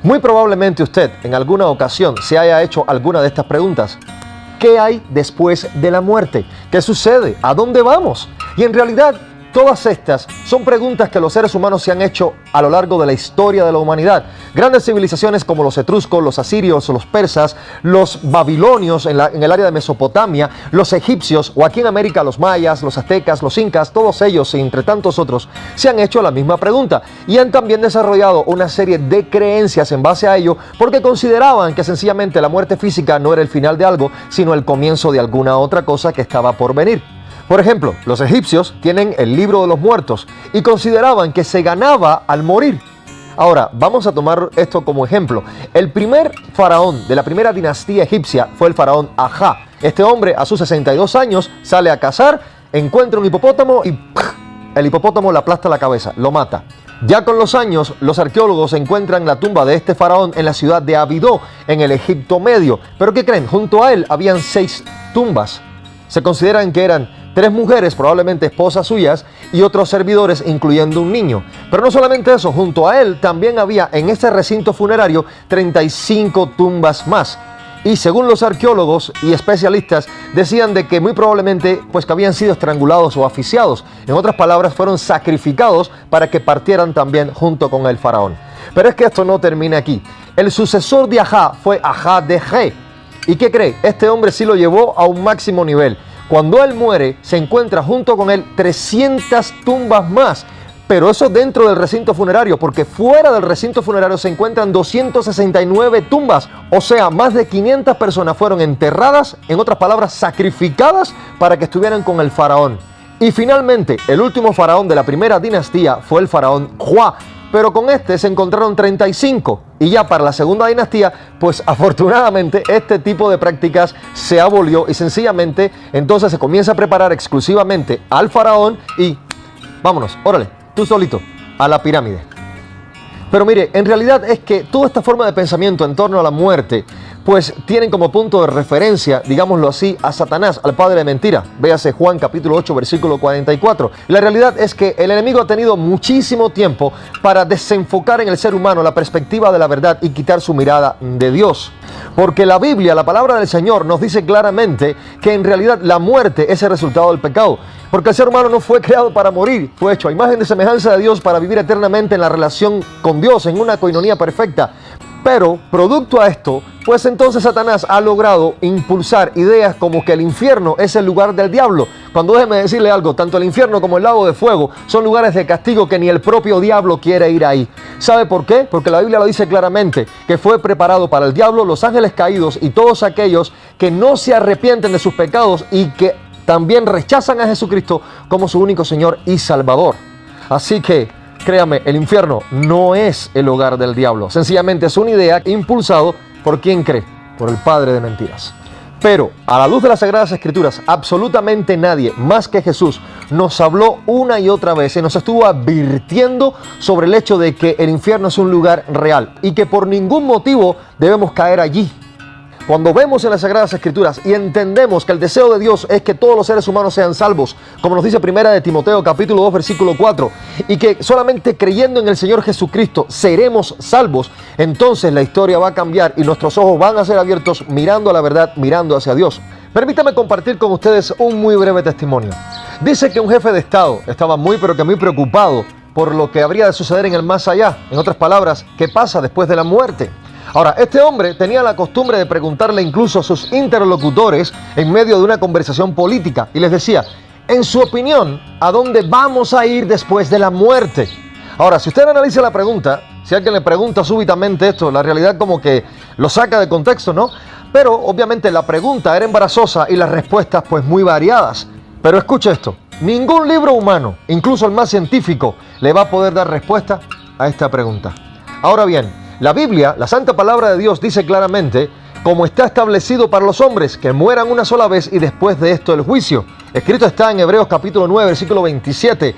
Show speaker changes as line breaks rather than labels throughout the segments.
Muy probablemente usted en alguna ocasión se haya hecho alguna de estas preguntas. ¿Qué hay después de la muerte? ¿Qué sucede? ¿A dónde vamos? Y en realidad, todas estas son preguntas que los seres humanos se han hecho a lo largo de la historia de la humanidad. Grandes civilizaciones como los etruscos, los asirios, los persas, los babilonios en el área de Mesopotamia, los egipcios o aquí en América los mayas, los aztecas, los incas, todos ellos y entre tantos otros se han hecho la misma pregunta y han también desarrollado una serie de creencias en base a ello porque consideraban que sencillamente la muerte física no era el final de algo, sino el comienzo de alguna otra cosa que estaba por venir. Por ejemplo, los egipcios tienen el libro de los muertos y consideraban que se ganaba al morir. Ahora, vamos a tomar esto como ejemplo. El primer faraón de la primera dinastía egipcia fue el faraón Ajá. Este hombre a sus 62 años sale a cazar, encuentra un hipopótamo y el hipopótamo le aplasta la cabeza, lo mata. Ya con los años, los arqueólogos encuentran la tumba de este faraón en la ciudad de Abidó, en el Egipto Medio. ¿Pero qué creen? Junto a él habían 6 tumbas. Se consideran que eran 3 mujeres, probablemente esposas suyas, y otros servidores, incluyendo un niño. Pero no solamente eso, junto a él también había en este recinto funerario 35 tumbas más. Y según los arqueólogos y especialistas, decían de que muy probablemente pues que habían sido estrangulados o asfixiados. En otras palabras, fueron sacrificados para que partieran también junto con el faraón. Pero es que esto no termina aquí. El sucesor de Ajá fue Ajá de Ge. ¿Y qué cree? Este hombre sí lo llevó a un máximo nivel. Cuando él muere, se encuentra junto con él 300 tumbas más. Pero eso dentro del recinto funerario, porque fuera del recinto funerario se encuentran 269 tumbas. O sea, más de 500 personas fueron enterradas, en otras palabras, sacrificadas para que estuvieran con el faraón. Y finalmente, el último faraón de la primera dinastía fue el faraón Hua. Pero con este se encontraron 35. Y ya para la segunda dinastía, pues afortunadamente este tipo de prácticas se abolió y sencillamente entonces se comienza a preparar exclusivamente al faraón y vámonos, órale, tú solito, a la pirámide. Pero mire, en realidad es que toda esta forma de pensamiento en torno a la muerte, pues tienen como punto de referencia, digámoslo así, a Satanás, al padre de mentira. Véase Juan capítulo 8, versículo 44. La realidad es que el enemigo ha tenido muchísimo tiempo para desenfocar en el ser humano la perspectiva de la verdad y quitar su mirada de Dios. Porque la Biblia, la palabra del Señor, nos dice claramente que en realidad la muerte es el resultado del pecado. Porque el ser humano no fue creado para morir, fue hecho a imagen de semejanza de Dios para vivir eternamente en la relación con Dios, en una coinonía perfecta. Pero, producto a esto, pues entonces Satanás ha logrado impulsar ideas como que el infierno es el lugar del diablo. Cuando déjeme decirle algo, tanto el infierno como el lago de fuego son lugares de castigo que ni el propio diablo quiere ir ahí. ¿Sabe por qué? Porque la Biblia lo dice claramente, que fue preparado para el diablo, los ángeles caídos y todos aquellos que no se arrepienten de sus pecados y que también rechazan a Jesucristo como su único Señor y Salvador. Así que, créame, el infierno no es el hogar del diablo. Sencillamente es una idea impulsado por quien cree, por el padre de mentiras. Pero, a la luz de las Sagradas Escrituras, absolutamente nadie más que Jesús nos habló una y otra vez y nos estuvo advirtiendo sobre el hecho de que el infierno es un lugar real y que por ningún motivo debemos caer allí. Cuando vemos en las Sagradas Escrituras y entendemos que el deseo de Dios es que todos los seres humanos sean salvos, como nos dice Primera de Timoteo capítulo 2 versículo 4, y que solamente creyendo en el Señor Jesucristo seremos salvos, entonces la historia va a cambiar y nuestros ojos van a ser abiertos mirando a la verdad, mirando hacia Dios. Permítame compartir con ustedes un muy breve testimonio. Dice que un jefe de Estado estaba muy preocupado por lo que habría de suceder en el más allá. En otras palabras, ¿qué pasa después de la muerte? Ahora, este hombre tenía la costumbre de preguntarle incluso a sus interlocutores en medio de una conversación política y les decía, en su opinión, ¿a dónde vamos a ir después de la muerte? Ahora, si usted analiza la pregunta, si alguien le pregunta súbitamente esto, la realidad como que lo saca de contexto, ¿no? Pero obviamente la pregunta era embarazosa y las respuestas pues muy variadas. Pero escuche esto, ningún libro humano, incluso el más científico, le va a poder dar respuesta a esta pregunta. Ahora bien, la Biblia, la Santa Palabra de Dios, dice claramente, como está establecido para los hombres, que mueran una sola vez y después de esto el juicio. Escrito está en Hebreos capítulo 9, versículo 27.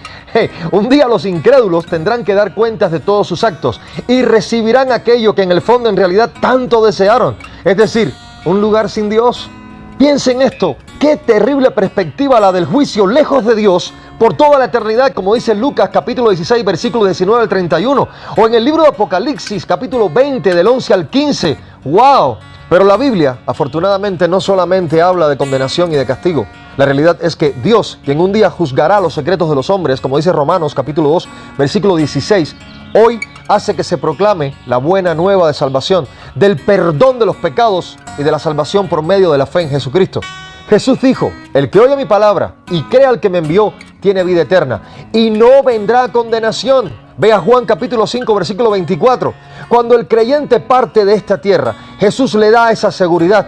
Un día los incrédulos tendrán que dar cuentas de todos sus actos y recibirán aquello que en el fondo en realidad tanto desearon. Es decir, un lugar sin Dios. Piensen esto, qué terrible perspectiva la del juicio lejos de Dios por toda la eternidad, como dice Lucas capítulo 16, versículo 19 al 31. O en el libro de Apocalipsis capítulo 20, del 11 al 15. ¡Wow! Pero la Biblia, afortunadamente, no solamente habla de condenación y de castigo. La realidad es que Dios, quien un día juzgará los secretos de los hombres, como dice Romanos capítulo 2, versículo 16, hoy hace que se proclame la buena nueva de salvación, del perdón de los pecados y de la salvación por medio de la fe en Jesucristo. Jesús dijo, el que oye mi palabra y crea al que me envió, tiene vida eterna y no vendrá condenación. Ve a Juan capítulo 5, versículo 24. Cuando el creyente parte de esta tierra, Jesús le da esa seguridad.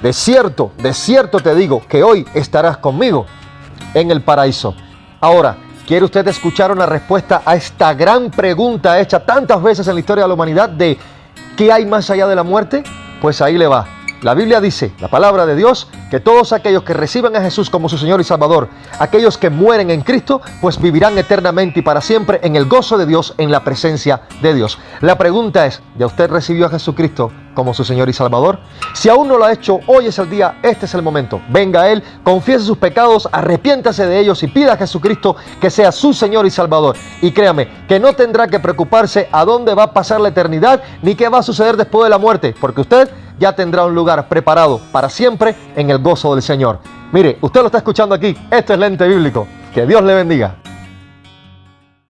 De cierto te digo que hoy estarás conmigo en el paraíso. Ahora, ¿quiere usted escuchar una respuesta a esta gran pregunta hecha tantas veces en la historia de la humanidad de ¿qué hay más allá de la muerte? Pues ahí le va. La Biblia dice, la palabra de Dios, que todos aquellos que reciban a Jesús como su Señor y Salvador, aquellos que mueren en Cristo, pues vivirán eternamente y para siempre en el gozo de Dios, en la presencia de Dios. La pregunta es, ¿ya usted recibió a Jesucristo como su Señor y Salvador? Si aún no lo ha hecho, hoy es el día, este es el momento. Venga a Él, confiese sus pecados, arrepiéntase de ellos y pida a Jesucristo que sea su Señor y Salvador. Y créame, que no tendrá que preocuparse a dónde va a pasar la eternidad, ni qué va a suceder después de la muerte, porque usted ya tendrá un lugar preparado para siempre en el gozo del Señor. Mire, usted lo está escuchando aquí, esto es Lente Bíblico. Que Dios le bendiga.